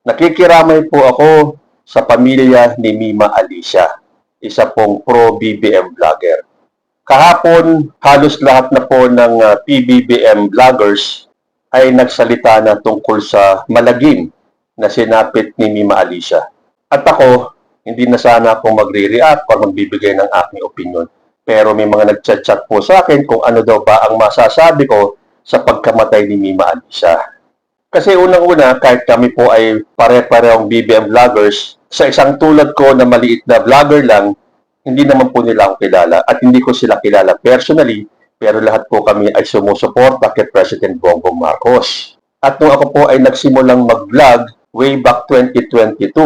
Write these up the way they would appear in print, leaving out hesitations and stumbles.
Nakikiramay po ako sa pamilya ni Mima Alicia, isa pong pro-BBM vlogger. Kahapon, halos lahat na po ng PBBM vloggers ay nagsalita na tungkol sa malagim na sinapit ni Mima Alicia. At ako, hindi na sana akong magre-react o magbibigay ng aking opinion. Pero may mga nag-chat po sa akin kung ano daw ba ang masasabi ko sa pagkamatay ni Mima Alicia. Kasi unang-una, kahit kami po ay pare-parehong BBM vloggers, sa isang tulad ko na maliit na vlogger lang, hindi naman po nila ako kilala at hindi ko sila kilala personally, pero lahat po kami ay sumusuporta kay President Bongbong Marcos. At nung ako po ay nagsimulang mag-vlog way back 2022,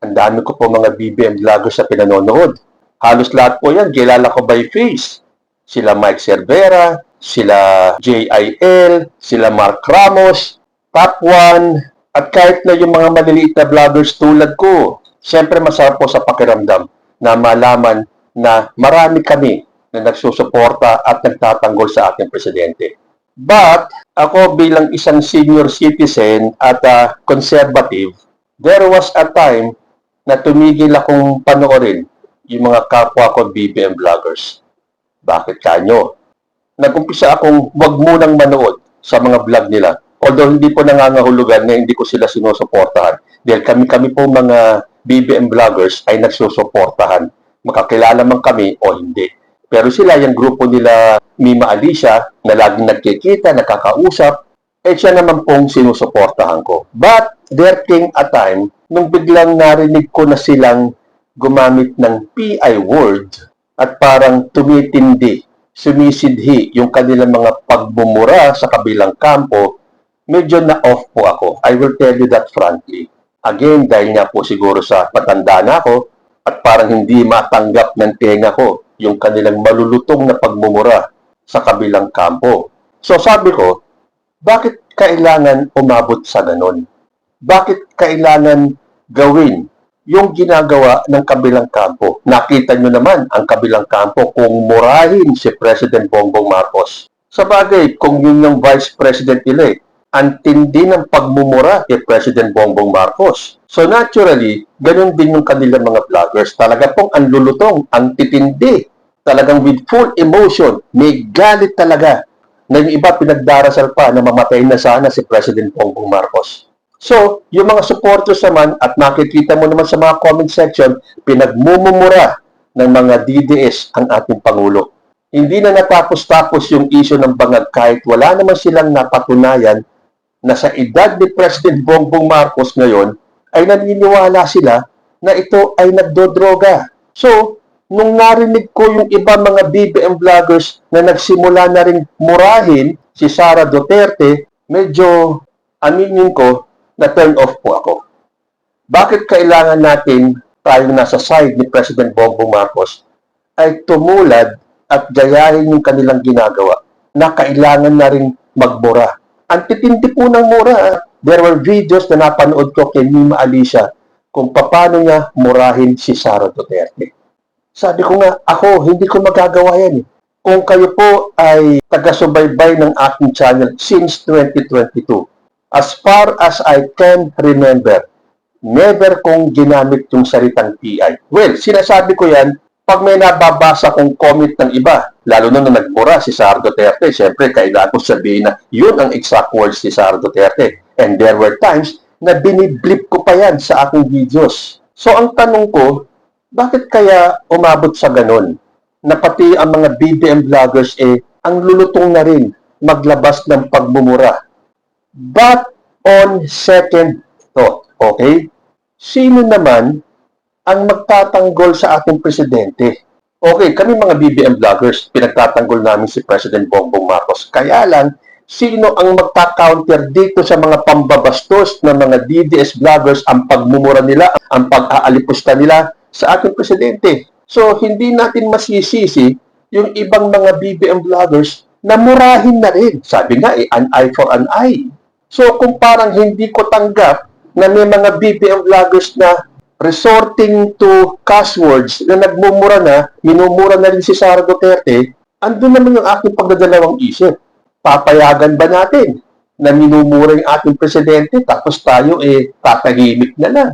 ang dami ko po mga BBM vloggers sa pinanonood. Halos lahat po yan, kilala ko by face. Sila Mike Cervera, sila JIL, sila Mark Ramos, Top 1, at kahit na yung mga maliliit na vloggers tulad ko, siyempre masarap po sa pakiramdam na malaman na marami kami na nagsusuporta at nagtatanggol sa ating presidente. But, ako bilang isang senior citizen at conservative, there was a time na tumigil akong panoorin yung mga kapwa ko BBM vloggers. Bakit kanyo? Nag-umpisa akong wag munang manood sa mga vlog nila. Although hindi po nangangahulugan na hindi ko sila sinusuportahan. Dahil kami po mga BBM vloggers ay nagsusuportahan. Makakilala man kami o hindi. Pero sila, yung grupo nila Mima Alicia, na laging nagkikita, nakakausap, siya naman pong sinusuportahan ko. But there came a time nung biglang narinig ko na silang gumamit ng PI word at parang tumitindi, sumisidhi yung kanilang mga pagbumura sa kabilang kampo. Medyo na-off po ako. I will tell you that frankly. Again, dahil nga po siguro sa patanda na ako at parang hindi matanggap ng tenga ko yung kanilang malulutong na pagmumura sa kabilang kampo. So sabi ko, bakit kailangan umabot sa ganon? Bakit kailangan gawin yung ginagawa ng kabilang kampo? Nakita nyo naman ang kabilang kampo kung murahin si President Bongbong Marcos. Sa bagay, kung yun yung Vice President-elect, ang tindi ng pagmumura kay President Bongbong Marcos. So naturally, ganun din yung kanilang mga vloggers. Talaga pong ang lulutong, ang titindi. Talagang with full emotion, may galit talaga na yung iba pinagdarasal pa na mamatay na sana si President Bongbong Marcos. So, yung mga supporters naman, at makikita mo naman sa mga comment section, pinagmumura ng mga DDS ang ating Pangulo. Hindi na natapos-tapos yung issue ng bangag kahit wala naman silang napatunayan na sa edad ni President Bongbong Marcos ngayon ay naniniwala sila na ito ay nagdodroga. So, nung narinig ko yung iba mga BBM vloggers na nagsimula na rin murahin si Sara Duterte, medyo aminin ko na turn off po ako. Bakit kailangan natin tayong nasa side ni President Bongbong Marcos ay tumulad at gayahin yung kanilang ginagawa na kailangan na rin magmura? Ang titindi po ng mura. There were videos na napanood ko kay Mima Alicia kung paano niya murahin si Sara Duterte. Sabi ko nga, ako, hindi ko magagawa yan. Kung kayo po ay taga-subaybay ng aking channel since 2022, as far as I can remember, never kong ginamit yung salitang PI. Well, sinasabi ko yan, pag may nababasa kong comment ng iba, lalo na nagmura si Sara Duterte, siyempre kailangan ko sabihin na yun ang exact words ni Sara Duterte. And there were times na biniblip ko pa yan sa aking videos. So ang tanong ko, bakit kaya umabot sa ganon? Na pati ang mga BBM vloggers ang lulutong na rin maglabas ng pagmumura. But on second thought, okay? Sino naman ang magtatanggol sa ating presidente? Okay, kami mga BBM vloggers, pinagtatanggol namin si President Bongbong Marcos. Kaya lang, sino ang magta-counter dito sa mga pambabastos ng mga DDS vloggers, ang pagmumura nila, ang pag-aalipusta nila sa ating presidente? So, hindi natin masisisi yung ibang mga BBM vloggers na murahin na rin. Sabi nga, an eye for an eye. So, kung parang hindi ko tanggap na may mga BBM vloggers na resorting to cuss words na nagmumura na, minumura na rin si Sara Duterte, andun naman yung aking pagdadalawang isip. Papayagan ba natin na minumura yung ating presidente tapos tayo tatahimik na lang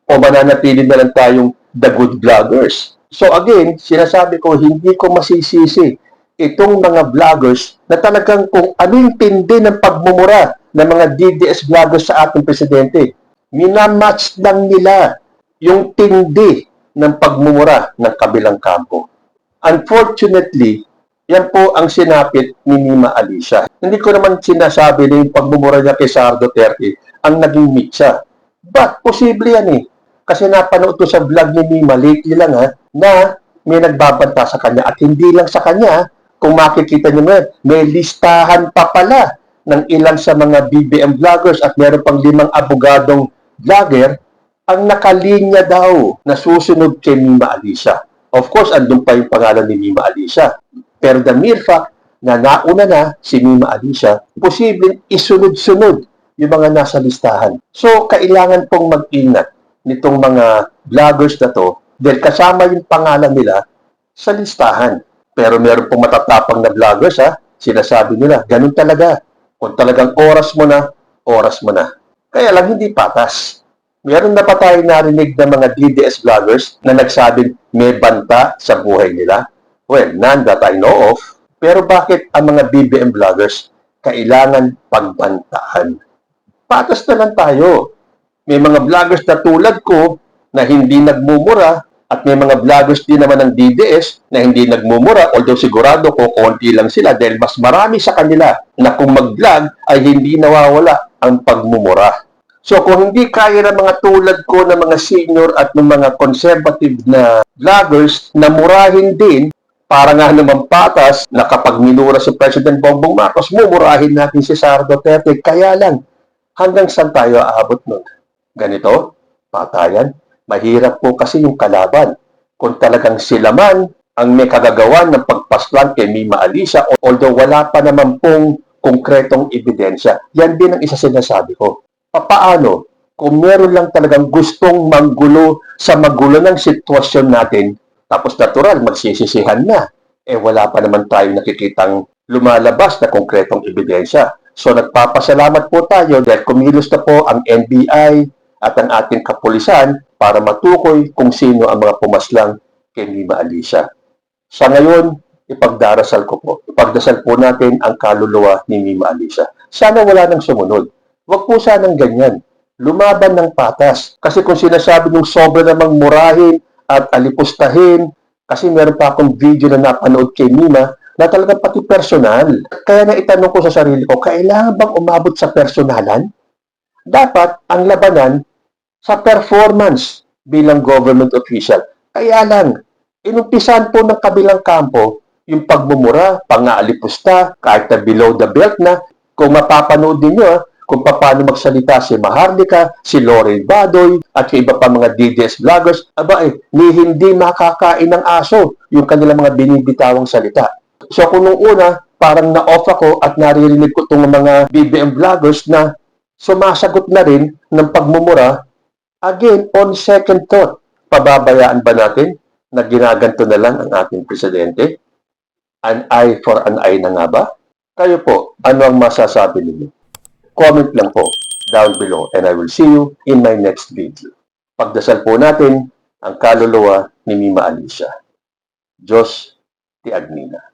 o mananatili na lang tayong the good vloggers. So again, sinasabi ko, hindi ko masisisi itong mga vloggers na talagang kung anong tindi ng pagmumura ng mga DDS vloggers sa ating presidente. Minamatch lang nila yung tindi ng pagmumura ng kabilang kampo. Unfortunately, yan po ang sinapit ni Mima Alicia. Hindi ko naman sinasabi na yung pagmumura niya kay Sara Duterte ang naging mitsa. But posible yan Kasi napanood ko sa vlog ni Mima lately lang na may nagbabanta sa kanya. At hindi lang sa kanya, kung makikita niyo may listahan pa pala ng ilan sa mga BBM vloggers at meron pang 5 abogadong vlogger ang nakalinya daw na susunod kay Mima Alicia. Of course, andun pa yung pangalan ni Mima Alicia. Pero the mere fact na nauna na si Mima Alicia, posibleng isunod-sunod yung mga nasa listahan. So, kailangan pong mag-ingat nitong mga vloggers na to dahil kasama yung pangalan nila sa listahan. Pero meron pong matatapang na vloggers sinasabi nila, ganun talaga. Kung talagang oras mo na, oras mo na. Kaya lang hindi patas. Meron na pa tayong narinig ng mga DDS vloggers na nagsabing may banta sa buhay nila. Well, none that I know of. Pero bakit ang mga BBM vloggers kailangan pagbantaan? Patas na lang tayo. May mga vloggers na tulad ko na hindi nagmumura at may mga vloggers din naman ng DDS na hindi nagmumura, although sigurado ko konti lang sila dahil mas marami sa kanila na kung mag-vlog ay hindi nawawala ang pagmumura. So kung hindi kaya ng mga tulad ko na mga senior at ng mga conservative na vloggers na murahin din, para nga naman patas na kapag minura si President Bongbong Marcos, mumurahin natin si Sara Duterte. Kaya lang, hanggang saan tayo aabot nun? Ganito, patayan. Mahirap po kasi yung kalaban. Kung talagang sila man ang may kagagawan ng pagpaslan kay Mima Alicia, although wala pa naman pong konkretong ebidensya. Yan din ang isa sinasabi ko. Paano kung meron lang talagang gustong manggulo sa magulo ng sitwasyon natin, tapos natural, magsisisihan na. Wala pa naman tayo nakikitang lumalabas na konkretong ebidensya. So nagpapasalamat po tayo dahil kumilos na po ang NBI at ang ating kapulisan para matukoy kung sino ang mga pumaslang kay Mima Alicia. Sa ngayon, ipagdarasal ko po. Ipagdasal po natin ang kaluluwa ni Mima Alicia. Sana wala nang sumunod. Huwag po sanang ganyan. Lumaban ng patas. Kasi kung sinasabi ng sobra namang murahin at alipustahin, kasi meron pa akong video na napanood kay Mima na talagang pati personal. Kaya na itanong ko sa sarili ko, kailangan bang umabot sa personalan? Dapat ang labanan sa performance bilang government official. Kaya lang, inumpisan po ng kabilang kampo yung pagmumura, pang-aalipusta, kahit na below the belt na. Kung mapapanood ninyo, kung paano magsalita si Maharlika, si Lorraine Badoy, at yung iba pa mga DDS vloggers, ni hindi makakain ng aso yung kanilang mga binibitawang salita. So kung nung una, parang na-off ako at naririnig ko itong mga BBM vloggers na sumasagot na rin ng pagmumura, again, on second thought, pababayaan ba natin na ginaganto na lang ang ating presidente? An eye for an eye na nga ba? Kayo po, ano ang masasabi ninyo? Comment lang po down below and I will see you in my next video. Pagdasal po natin ang kaluluwa ni Mima Alicia. Diyos ti Agnina.